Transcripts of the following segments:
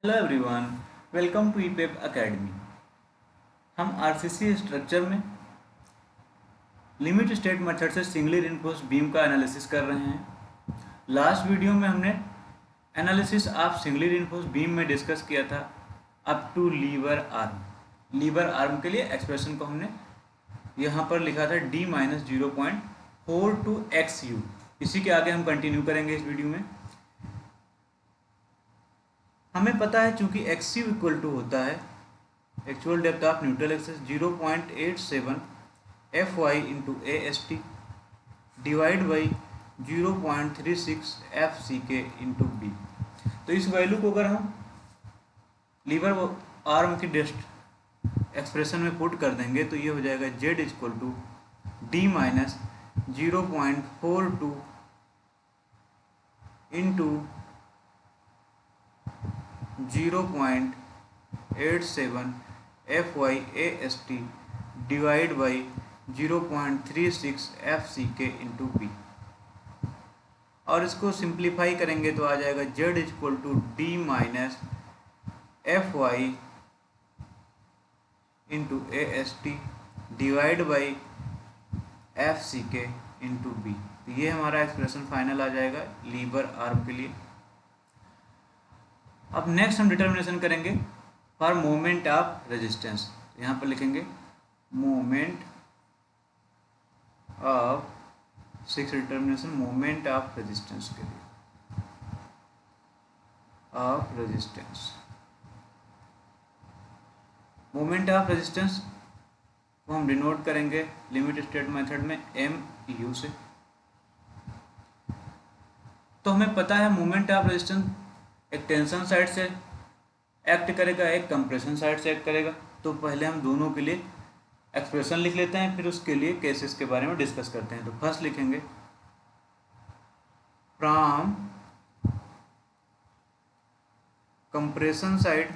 Hello everyone, welcome to ईपेप academy. हम RCC structure में लिमिट स्टेट मेथड से सिंगली रिइंफोर्स्ड बीम का एनालिसिस कर रहे हैं। लास्ट वीडियो में हमने analysis of singly reinforced beam में डिस्कस किया था up to lever arm. Lever arm के लिए एक्सप्रेशन को हमने यहाँ पर लिखा था D-0.42XU। इसी के आगे हम कंटिन्यू करेंगे इस वीडियो में। हमें पता है चूंकि XU इक्वल टू होता है actual depth of neutral axis 0.87 FY into AST divide by 0.36 FCK into B। तो इस वैल्यू को अगर हम लीवर आर्म की डिस्ट एक्सप्रेशन में पुट कर देंगे तो ये हो जाएगा Z equal to D minus 0.42 into 0.87 FY AST divide by 0.36 FCK into B। और इसको सिंप्लीफाई करेंगे तो आ जाएगा Z equal to D minus FY into AST divide by FCK into B। तो ये हमारा एक्सप्रेशन फाइनल आ जाएगा लीवर आर्म के लिए। अब नेक्स्ट हम डिटर्मिनेशन करेंगे फॉर मोमेंट ऑफ रेजिस्टेंस। यहाँ पर लिखेंगे moment of determination moment of resistance के लिए of resistance. Moment of resistance को हम डिनोट करेंगे लिमिट स्टेट मेथड में MU से। तो हमें पता है मोमेंट ऑफ रेजिस्टेंस एक टेंशन साइड से एक्ट करेगा, एक कंप्रेशन साइड से एक्ट करेगा। तो पहले हम दोनों के लिए एक्सप्रेशन लिख लेते हैं, फिर उसके लिए केसेस के बारे में डिस्कस करते हैं। तो फर्स्ट लिखेंगे फ्रॉम कंप्रेशन साइड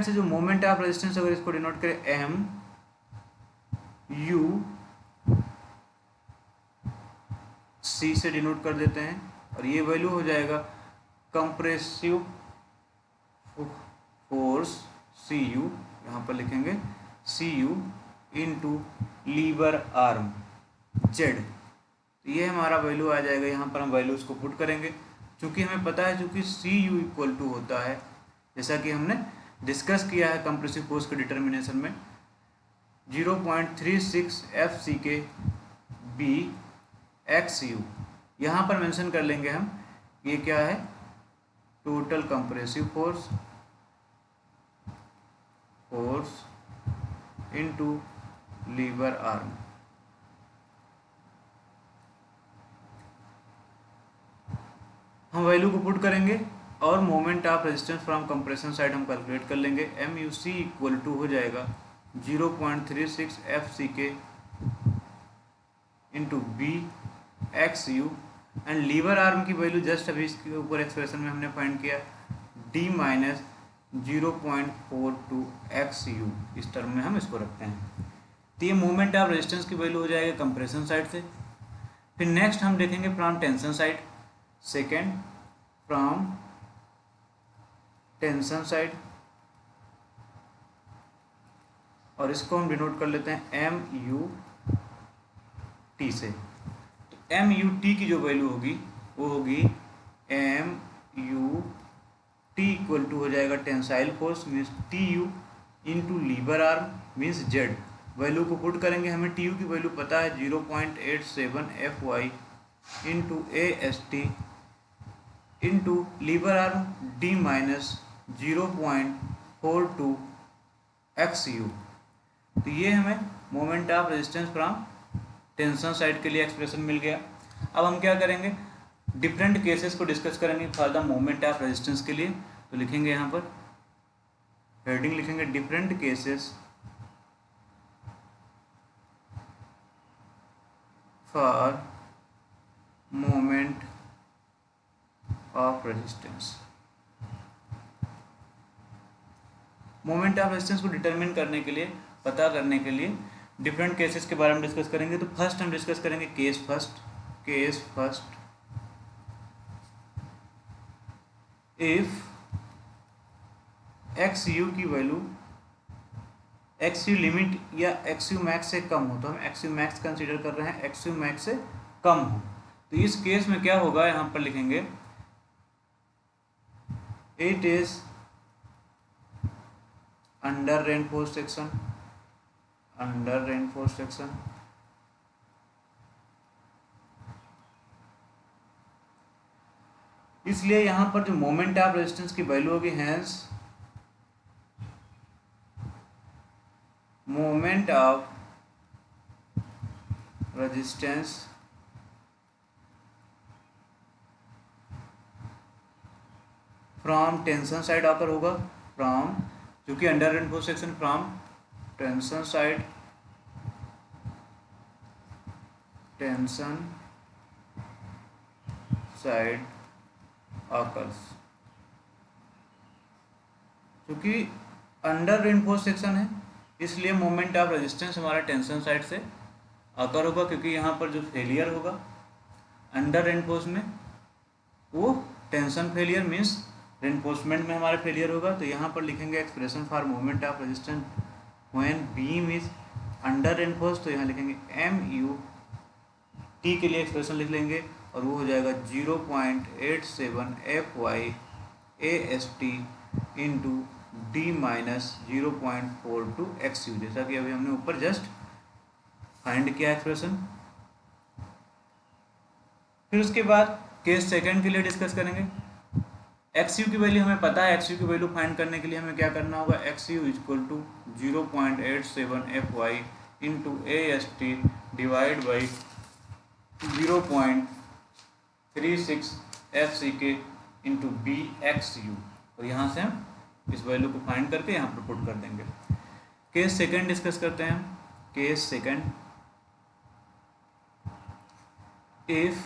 से जो मोमेंट ऑफ रेजिस्टेंस, अगर इसको डिनोट करें MU C से डिनोट कर देते हैं, और ये वैल्यू हो जाएगा कंप्रेसिव फोर्स CU, यहाँ पर लिखेंगे CU into lever arm Z। तो ये हमारा वैल्यू आ जाएगा। यहाँ पर हम वैल्यूज को पुट करेंगे, क्योंकि हमें पता है चूंकि CU इक्वल टू होता है, जैसा कि हमने डिस्कस किया है कंप्रेसिव फोर्स के डिटर्मिनेशन में, 0.36 FCK B XU। यहाँ पर मेंशन कर लेंगे हम ये क्या है, total compressive force into lever arm. हम वैल्यू को पुट करेंगे और moment of resistance from compression side हम कैलकुलेट कर लेंगे। MUC इक्वल टू हो जाएगा 0.36 FCK into B XU, and lever arm की वैल्यू जस्ट अभी इसके ऊपर एक्सप्रेशन में हमने फाइंड किया D माइनस 0.42 XU। इस टर्म में हम इसको रखते हैं। तो ये मोमेंट ऑफ रेजिस्टेंस की वैल्यू हो जाएगा कंप्रेशन साइड से। फिर नेक्स्ट हम देखेंगे from tension side, second from tension side, और इसको हम डिनोट कर लेते हैं MUT से। तो MUT की जो वैल्यू होगी वो होगी MUT इक्वल टू हो जाएगा tensile force means TU into lever arm means Z। Value को पुट करेंगे, हमें TU की वैल्यू पता है 0.87 FY into AST into lever arm D minus 0.42 XU। तो ये हमें moment of resistance from tension side के लिए एक्सप्रेशन मिल गया। अब हम क्या करेंगे, डिफरेंट केसेस को डिस्कस करेंगे for the moment of resistance के लिए। तो लिखेंगे यहाँ पर हेडिंग लिखेंगे different cases for moment of resistance. Moment of resistance को डिटरमिन करने के लिए, पता करने के लिए डिफरेंट केसेस के बारे में डिस्कस करेंगे। तो फर्स्ट हम डिस्कस करेंगे case first if x you की वैल्यू एक्स यू लिमिट या एक्स यू मैक्स से कम हो, तो हम एक्स यू मैक्स कंसिडर कर रहे हैं, एक्स यू मैक्स से कम हो। तो इस केस में क्या होगा, यहाँ पर लिखेंगे it is under reinforce section, under reinforce section इसलिए यहाँ पर जो मोमेंट ऑफ रेजिस्टेंस की वैल्यू होगी, hence moment of resistance from tension side occur होगा, फ्रॉम, क्योंकि under reinforce section from tension side occurs. क्योंकि अंडर रेनफोर्स सेक्शन है इसलिए मोमेंट ऑफ रेजिस्टेंस हमारा टेंशन साइड से आकर होगा, क्योंकि यहाँ पर जो फेलियर होगा अंडर रेनफोर्स में वो टेंशन फेलियर मीन्स रेनफोर्समेंट में हमारा फेलियर होगा। तो यहाँ पर लिखेंगे expression for moment of resistance when beam is under reinforce, तो यहाँ लिखेंगे एम यू टी के लिए एक्सप्रेशन लिख लेंगे और वो हो जाएगा 0.87 FY/AST into D minus 0.42 XU, जैसा कि अभी हमने ऊपर जस्ट फाइंड किया एक्सप्रेशन। फिर उसके बाद केस सेकंड के लिए डिस्कस करेंगे। XU की वैल्यू हमें पता है, XU की वैल्यू फाइंड करने के लिए हमें क्या करना होगा, XU equal to 0.87 FY into AST divide by 0.36 FCK into BXU, और यहाँ से हम इस वैल्यू को फाइंड करके यहाँ पर पुट कर देंगे। केस सेकंड डिस्कस करते हैं हम। केस सेकंड, इफ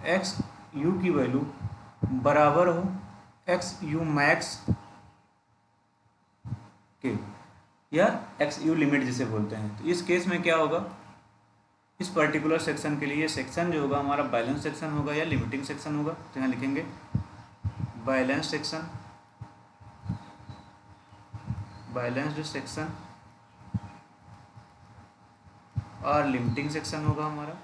XU की वैल्यू बराबर हो XU मैक्स के या XU लिमिट जिसे बोलते हैं, तो इस केस में क्या होगा, इस पर्टिकुलर सेक्शन के लिए सेक्शन जो होगा हमारा बैलेंस सेक्शन होगा या लिमिटिंग सेक्शन होगा। तो यहाँ लिखेंगे बैलेंस सेक्शन, बैलेंस्ड सेक्शन और लिमिटिंग सेक्शन होगा हमारा।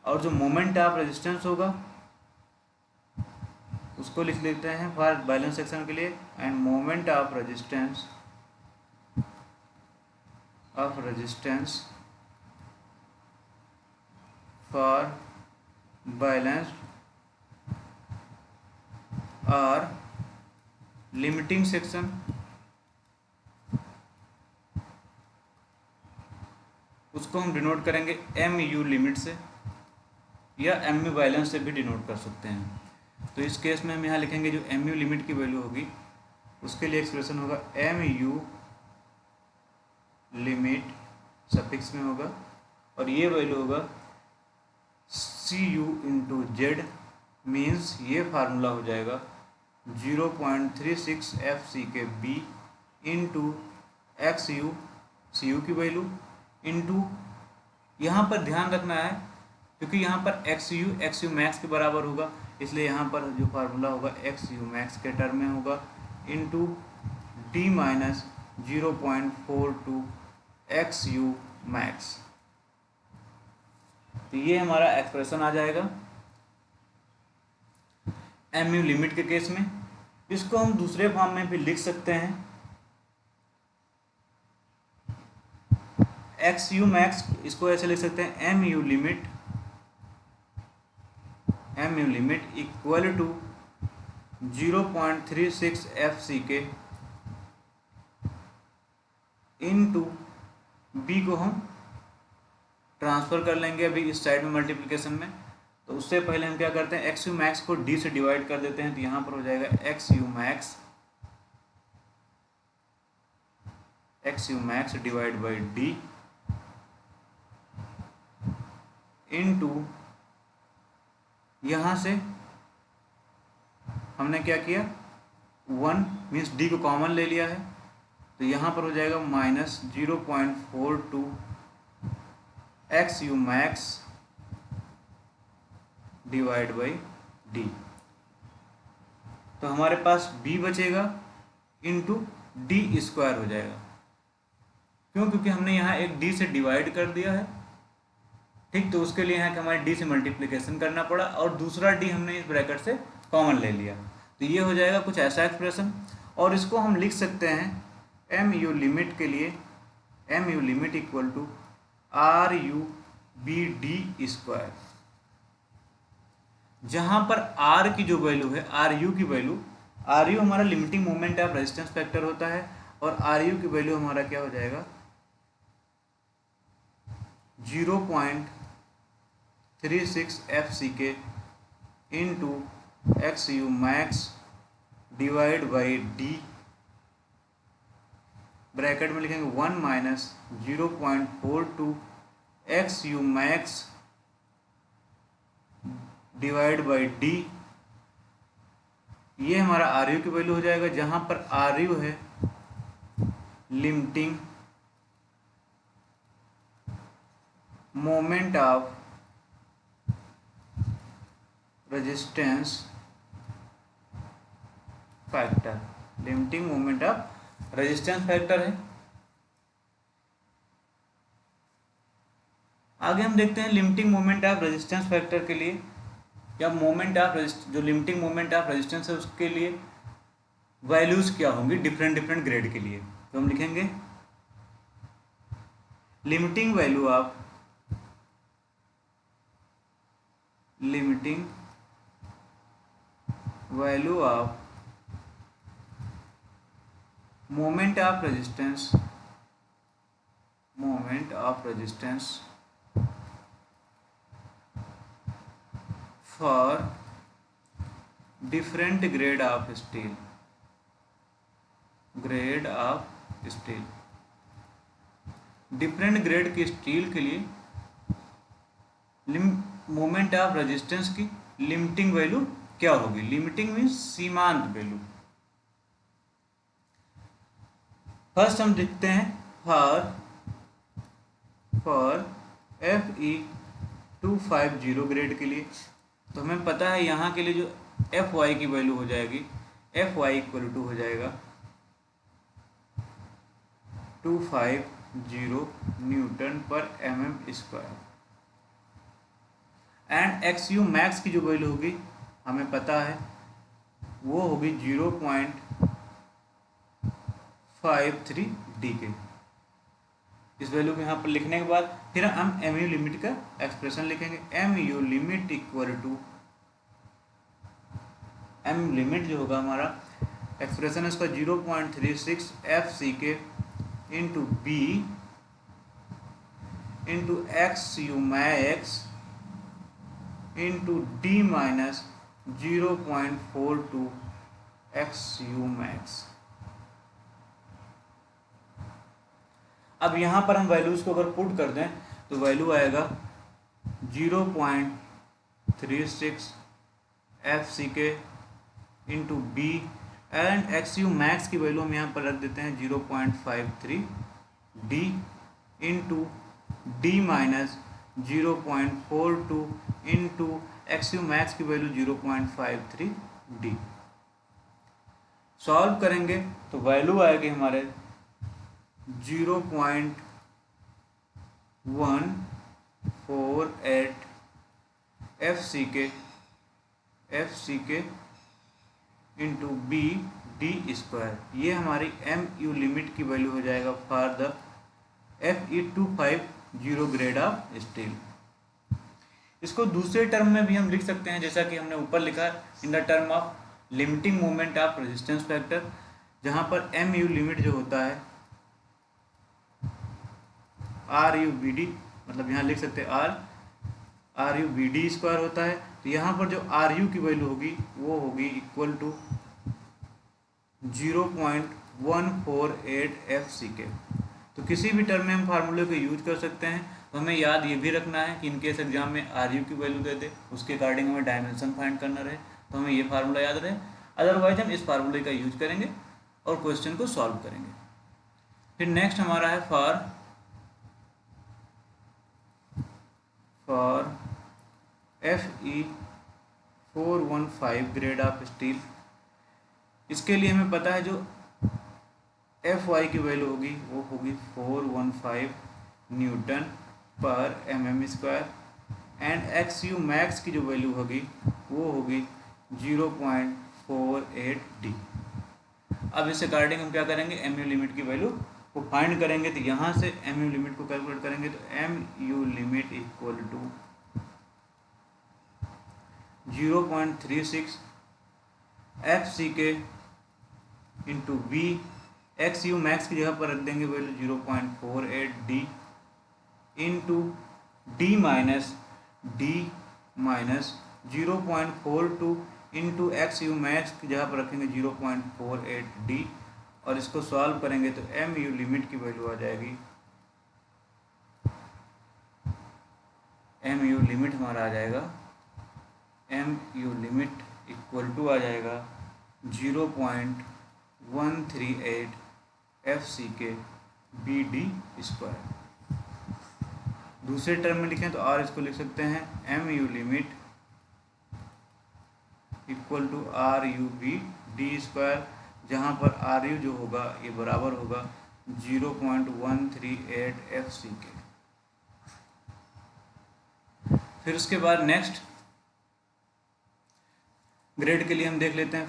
और जो मोमेंट ऑफ रेजिस्टेंस होगा उसको लिख लेते हैं फॉर बैलेंस सेक्शन के लिए, end moment of resistance for balance और लिमिटिंग सेक्शन, उसको हम डिनोट करेंगे MU लिमिट से या MU बैलेंस से भी डिनोट कर सकते हैं। तो इस केस में हम यहाँ लिखेंगे जो MU लिमिट की वैल्यू होगी उसके लिए एक्सप्रेशन होगा MU लिमिट सफिक्स में होगा, और ये वैल्यू होगा CU इंटू जेड, मीन्स ये फार्मूला हो जाएगा 0.36 FCK/B इंटू XU, CU की वैल्यू इंटू, यहाँ पर ध्यान रखना है क्योंकि यहाँ पर XU मैक्स के बराबर होगा, इसलिए यहाँ पर जो फार्मूला होगा XU मैक्स के टर्म में होगा into D minus 0.42 XU max. तो ये हमारा एक्सप्रेशन आ जाएगा MU लिमिट के केस में। इसको हम दूसरे फॉर्म में भी लिख सकते हैं, XU मैक्स, इसको ऐसे लिख सकते हैं MU limit equal to 0.36 FCK into B को हम ट्रांसफ़र कर लेंगे अभी इस साइड में मल्टीप्लिकेशन में। तो उससे पहले हम क्या करते हैं, XU मैक्स को D से डिवाइड कर देते हैं, तो यहाँ पर हो जाएगा XU max divide by D into, यहाँ से हमने क्या किया, 1 मीन्स डी को कॉमन ले लिया है, तो यहाँ पर हो जाएगा minus 0.42 x you max divide by D. तो हमारे पास b बचेगा इंटू डी स्क्वायर हो जाएगा। क्यों? क्योंकि हमने यहाँ एक d से डिवाइड कर दिया है, ठीक, तो उसके लिए यहाँ कि हमारे d से मल्टीप्लिकेशन करना पड़ा और दूसरा d हमने इस ब्रैकेट से कॉमन ले लिया, तो ये हो जाएगा कुछ ऐसा एक्सप्रेशन। और इसको हम लिख सकते हैं एम यू लिमिट के लिए, M U limit equal to R U B D square, जहाँ पर r की जो वैल्यू है, आर यू की वैल्यू, आर यू हमारा limiting moment of resistance factor होता है और आर यू की वैल्यू हमारा क्या हो जाएगा 0.36 F C K into x you max divide by D, bracket में लिखेंगे 1 minus 0.42 x you max divide by D. ये हमारा आर यू की वैल्यू हो जाएगा, जहां पर आर यू है limiting moment of resistance factor, limiting moment of resistance factor है। आगे हम देखते हैं limiting moment of resistance factor के लिए, या मोमेंट ऑफ जो लिमिटिंग मोमेंट ऑफ रेजिस्टेंस है उसके लिए वैल्यूज क्या होंगी डिफरेंट ग्रेड के लिए। तो हम लिखेंगे limiting value of moment of resistance for different grade of steel, different grade की स्टील के लिए मोमेंट ऑफ रेजिस्टेंस की लिमिटिंग वैल्यू क्या होगी। लिमिटिंग मीन्स सीमांत वैल्यू। फर्स्ट हम देखते हैं फॉर FE250 ग्रेड के लिए, तो हमें पता है यहाँ के लिए जो Fy की वैल्यू हो जाएगी, Fy इक्वल टू हो जाएगा 250 न्यूटन पर mm square, and XU max की जो वैल्यू होगी हमें पता है वो होगी 0.53 डी के। इस वैल्यू को यहाँ पर लिखने के बाद फिर हम MU लिमिट का एक्सप्रेशन लिखेंगे। MU limit equal to, M limit जो होगा हमारा एक्सप्रेशन है इसका 0.36 F C K into B into XU max into D minus 0.42 XU max. अब यहाँ पर हम वैल्यूज को अगर पुट कर दें तो वैल्यू आएगा 0.36 F C K into B and XU max की वैल्यू हम यहाँ पर रख देते हैं 0.53 D into D minus 0.42 into XU max की वैल्यू 0.53 डी। सॉल्व करेंगे तो वैल्यू आएगी हमारे 0.148 F C K into B D square. ये हमारी MU लिमिट की वैल्यू हो जाएगा for the FE250 grade of steel. इसको दूसरे टर्म में भी हम लिख सकते हैं, जैसा कि हमने ऊपर लिखा in the term of limiting moment of resistance factor, जहाँ पर MU लिमिट जो होता है RUBD, मतलब यहाँ लिख सकते हैं RUBD स्क्वायर होता है। तो यहाँ पर जो RU की वैल्यू होगी वो होगी इक्वल टू 0.148 एफ सी के। तो किसी भी टर्म में हम फार्मूले को यूज कर सकते हैं। तो हमें याद ये भी रखना है कि इनकेस एग्जाम में RU की वैल्यू दे दे, उसके अकॉर्डिंग हमें डायमेंशन फाइंड करना रहे, तो हमें ये फार्मूला याद रहे। अदरवाइज हम इस फार्मूले का यूज करेंगे और क्वेश्चन को सॉल्व करेंगे। फिर नेक्स्ट हमारा है for FE415 grade of steel. इसके लिए हमें पता है जो Fy की वैल्यू होगी वो होगी 415 न्यूटन पर mm², एंड XU मैक्स की जो वैल्यू होगी वो होगी 0.48 D। अब इस अकॉर्डिंग हम क्या करेंगे, MU लिमिट की वैल्यू को फाइंड करेंगे। तो यहाँ से MU लिमिट को कैलकुलेट करेंगे तो MU limit equal to 0.36 FCK into V। XU max की जगह पर रख देंगे value 0.48 D into D minus 0.42 into XU max की जगह पर रखेंगे 0.48 D, और इसको सॉल्व करेंगे तो MU लिमिट की वैल्यू आ जाएगी, MU लिमिट हमारा आ जाएगा, MU लिमिट इक्वल टू आ जाएगा 0.138 FCK BD²। दूसरे टर्म में लिखें तो R इसको लिख सकते हैं MU limit equal to RUBD², जहाँ पर RU जो होगा ये बराबर होगा 0.138 FCK। फिर उसके बाद नेक्स्ट ग्रेड के लिए हम देख लेते हैं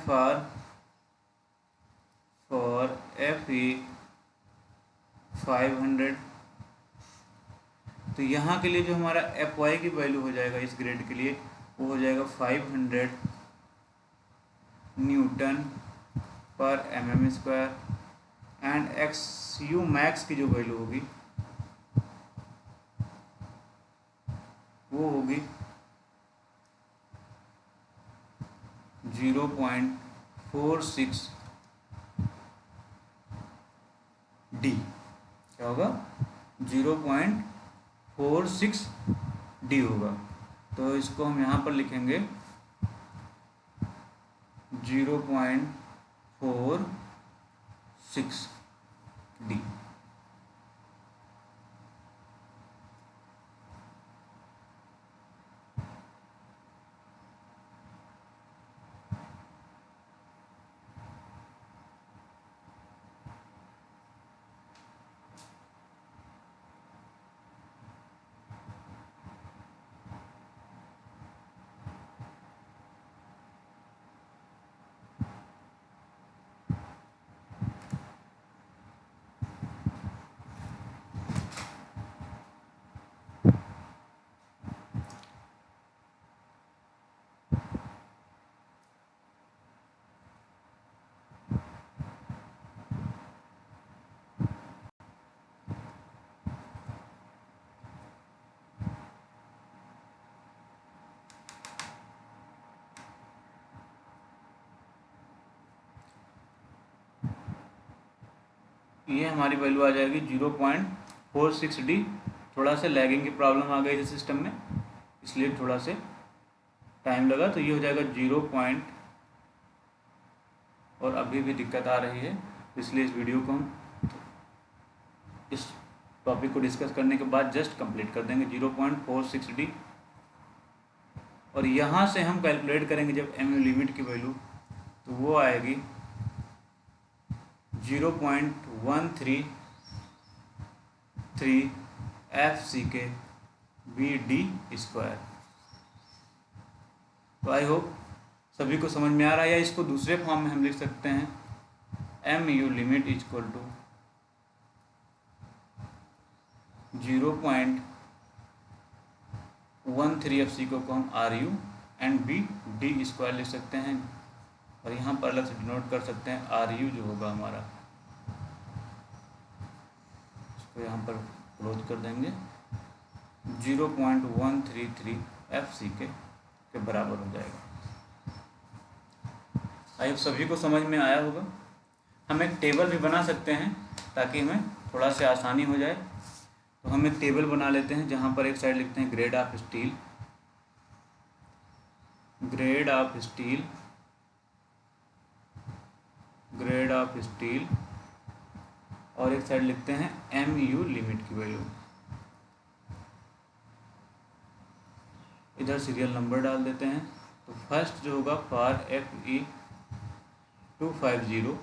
फॉर FE500। तो यहाँ के लिए जो हमारा Fy की वैल्यू हो जाएगा इस ग्रेड के लिए वो हो जाएगा 500 न्यूटन पर mm², एंड XU मैक्स की जो वैल्यू होगी वो होगी 0.46 D। क्या होगा, 0.46 D होगा। तो इसको हम यहाँ पर लिखेंगे 0.46 D। ये हमारी वैल्यू आ जाएगी 0.46 D। थोड़ा सा लैगिंग की प्रॉब्लम आ गई थी सिस्टम में, इसलिए थोड़ा से टाइम लगा। तो ये हो जाएगा 0. और अभी भी दिक्कत आ रही है, इसलिए इस वीडियो को हम इस टॉपिक को डिस्कस करने के बाद जस्ट कंप्लीट कर देंगे 0.46 D। और यहाँ से हम कैलकुलेट करेंगे जब MU लिमिट की वैल्यू, तो वो आएगी 0.133 FCK BD²। तो आई होप सभी को समझ में आ रहा है। या इसको दूसरे फॉर्म में हम लिख सकते हैं MU limit equal to 0.13 FCK को हम RU एंड BD² लिख सकते हैं, और यहाँ पर अलग से डिनोट कर सकते हैं RU जो होगा हमारा, इसको यहाँ पर क्लोज कर देंगे, 0.133 FCK के बराबर हो जाएगा। आई सभी को समझ में आया होगा। हम एक टेबल भी बना सकते हैं ताकि हमें थोड़ा सा आसानी हो जाए। तो हम एक टेबल बना लेते हैं जहाँ पर एक साइड लिखते हैं grade of steel grade of steel, और एक साइड लिखते हैं MU लिमिट की वैल्यू। इधर सीरियल नंबर डाल देते हैं। तो फर्स्ट जो होगा for FE 250,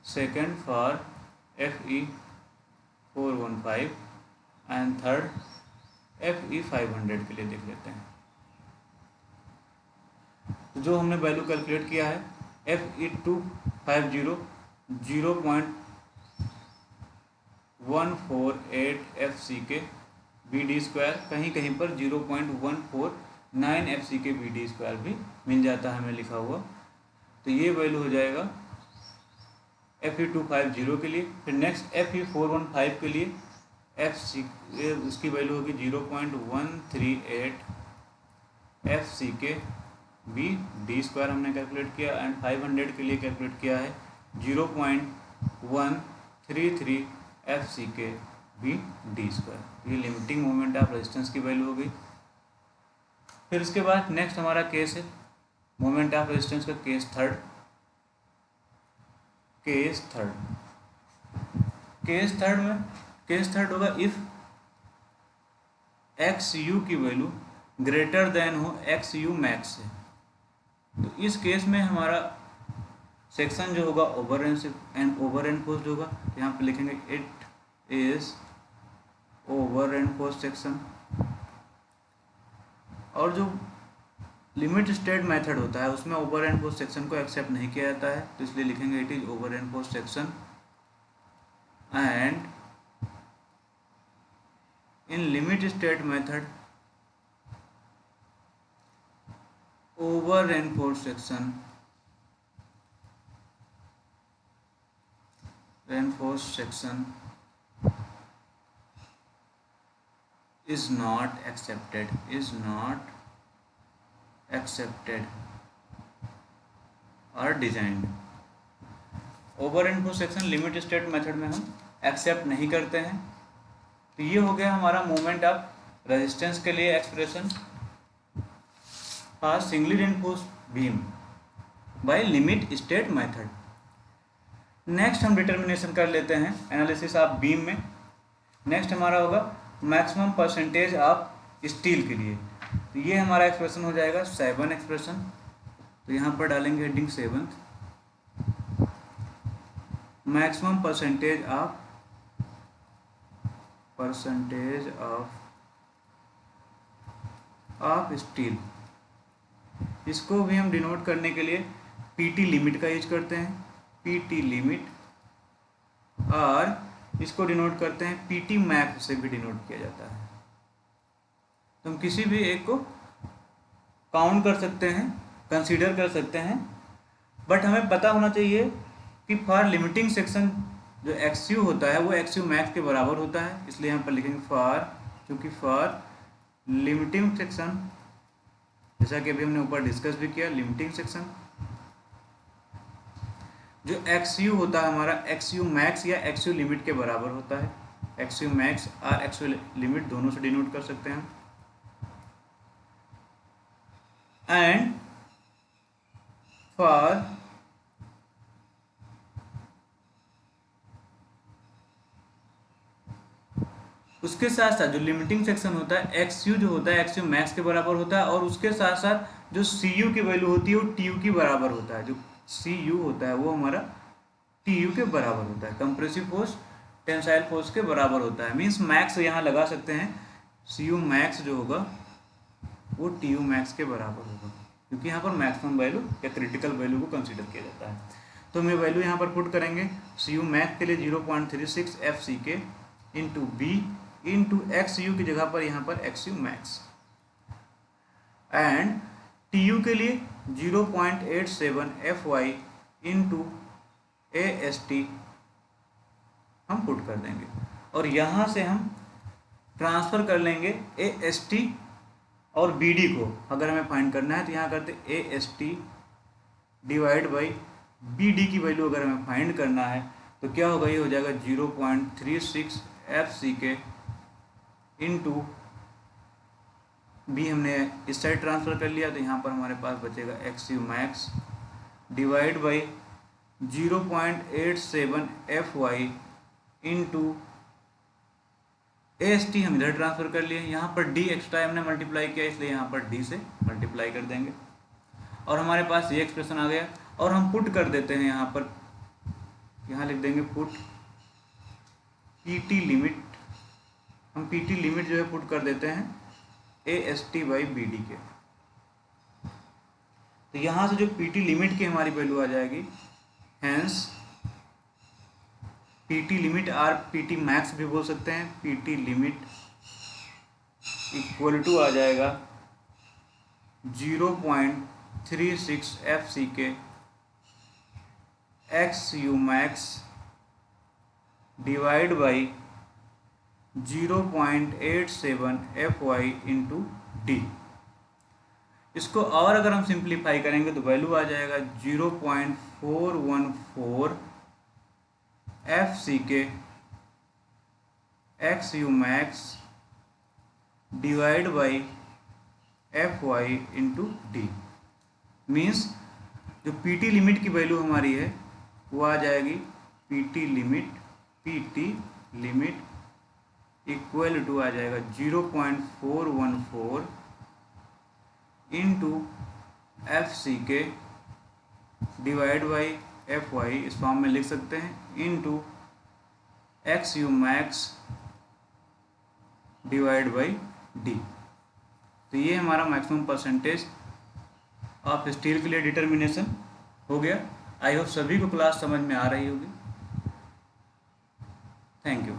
second for FE 415 and third FE 500 के लिए देख लेते हैं। तो जो हमने वैल्यू कैलकुलेट किया है FE 250 0.148 FCK BD², कहीं कहीं पर 0.149 FCK BD² भी मिल जाता है हमें लिखा हुआ। तो ये वैल्यू हो जाएगा FE 250 के लिए। फिर नेक्स्ट FE 415 के लिए उसकी वैल्यू होगी 0.138 FCK BD² हमने कैलकुलेट किया, एंड 500 के लिए कैलकुलेट किया है 0.133 FCK BD²। ये लिमिटिंग मोमेंट ऑफ रेजिस्टेंस की वैल्यू हो गई। फिर उसके बाद नेक्स्ट हमारा केस है मोमेंट ऑफ रेजिस्टेंस का केस थर्ड होगा इफ XU की वैल्यू ग्रेटर देन हो XU मैक्स से। तो इस केस में हमारा सेक्शन जो होगा ओवर एनफोर्स्ड होगा। यहाँ पे लिखेंगे it is over enforced section. और जो लिमिट स्टेट मेथड होता है उसमें ओवर एनफोर्स्ड सेक्शन को एक्सेप्ट नहीं किया जाता है, तो इसलिए लिखेंगे it is over enforced section and in limit state method over enforced section is not accepted or designed। Over enforced section limit state method में हम एक्सेप्ट नहीं करते हैं। तो ये हो गया हमारा मोमेंट ऑफ रेजिस्टेंस के लिए expression for singly reinforced beam by limit state method. Next हम डिटर्मिनेशन कर लेते हैं एनालिसिस ऑफ बीम में। नेक्स्ट हमारा होगा मैक्सिमम परसेंटेज ऑफ स्टील के लिए। तो ये हमारा एक्सप्रेशन हो जाएगा 7 एक्सप्रेशन। तो यहाँ पर डालेंगे heading 7, maximum percentage of steel. इसको भी हम डिनोट करने के लिए PT लिमिट का यूज करते हैं, PT लिमिट, और इसको डिनोट करते हैं PT मैक्स से भी डिनोट किया जाता है। तो हम किसी भी एक को काउंट कर सकते हैं, कंसीडर कर सकते हैं, बट हमें पता होना चाहिए कि फॉर लिमिटिंग सेक्शन जो XU होता है वो XU मैक्स के बराबर होता है। इसलिए यहाँ पर लिखेंगे क्योंकि फॉर लिमिटिंग सेक्शन, जैसा कि अभी हमने ऊपर डिस्कस भी किया, लिमिटिंग सेक्शन जो XU होता है हमारा XU मैक्स या XU लिमिट के बराबर होता है। XU मैक्स और XU लिमिट दोनों से डिनोट कर सकते हैं। एंड फॉर उसके साथ साथ जो लिमिटिंग सेक्शन होता है XU जो होता है XU मैक्स के बराबर होता है, और उसके साथ साथ जो CU की वैल्यू होती है वो TU की बराबर होता है। जो CU होता है वो हमारा TU के बराबर होता है, कंप्रेसिव फोर्स टेंसाइल फोर्स के बराबर होता है। मीन्स मैक्स यहाँ लगा सकते हैं, CU मैक्स जो होगा वो TU मैक्स के बराबर होगा, क्योंकि यहाँ पर मैक्सिमम वैल्यू या क्रिटिकल वैल्यू को कंसीडर किया जाता है। तो हम ये वैल्यू यहाँ पर पुट करेंगे। CU मैक्स के लिए 0.36 FCK into B into XU की जगह पर यहाँ पर XU मैक्स, एंड TU के लिए 0.87 FY इंटू AST हम पुट कर देंगे, और यहाँ से हम ट्रांसफ़र कर लेंगे AST और BD को। अगर हमें फाइंड करना है तो यहाँ करते AST डिवाइड बाई BD की वैल्यू अगर हमें फाइंड करना है तो क्या होगा, ये हो जाएगा 0.36 FCK इंटू B हमने इस साइड ट्रांसफ़र कर लिया, तो यहाँ पर हमारे पास बचेगा XU max divide by 0.87 FY into AST हम इधर ट्रांसफ़र कर लिए, यहाँ पर D एक्स्ट्रा हमने मल्टीप्लाई किया इसलिए यहाँ पर D से मल्टीप्लाई कर देंगे और हमारे पास ये एक्सप्रेशन आ गया। और हम पुट कर देते हैं यहाँ पर, यहाँ लिख देंगे पुट PT लिमिट, हम PT लिमिट जो है पुट कर देते हैं AST/BD के। तो यहाँ से जो PT लिमिट की हमारी वैल्यू आ जाएगी, हैंस PT लिमिट और PT मैक्स भी बोल सकते हैं, PT लिमिट इक्वल टू आ जाएगा 0.36 FC के XU max divide by 0.87 FY into D। इसको और अगर हम सिंप्लीफाई करेंगे तो वैल्यू आ जाएगा 0.414 FC के XU max divide by FY into D। Means जो PT लिमिट की वैल्यू हमारी है वो आ जाएगी PT लिमिट इक्वल टू आ जाएगा 0.414 इंटू FC के डिवाइड बाई FY, इस फॉर्म में लिख सकते हैं, into XU max divide by D। तो ये हमारा मैक्सिमम परसेंटेज ऑफ स्टील के लिए डिटर्मिनेशन हो गया। आई होप सभी को क्लास समझ में आ रही होगी। Thank you.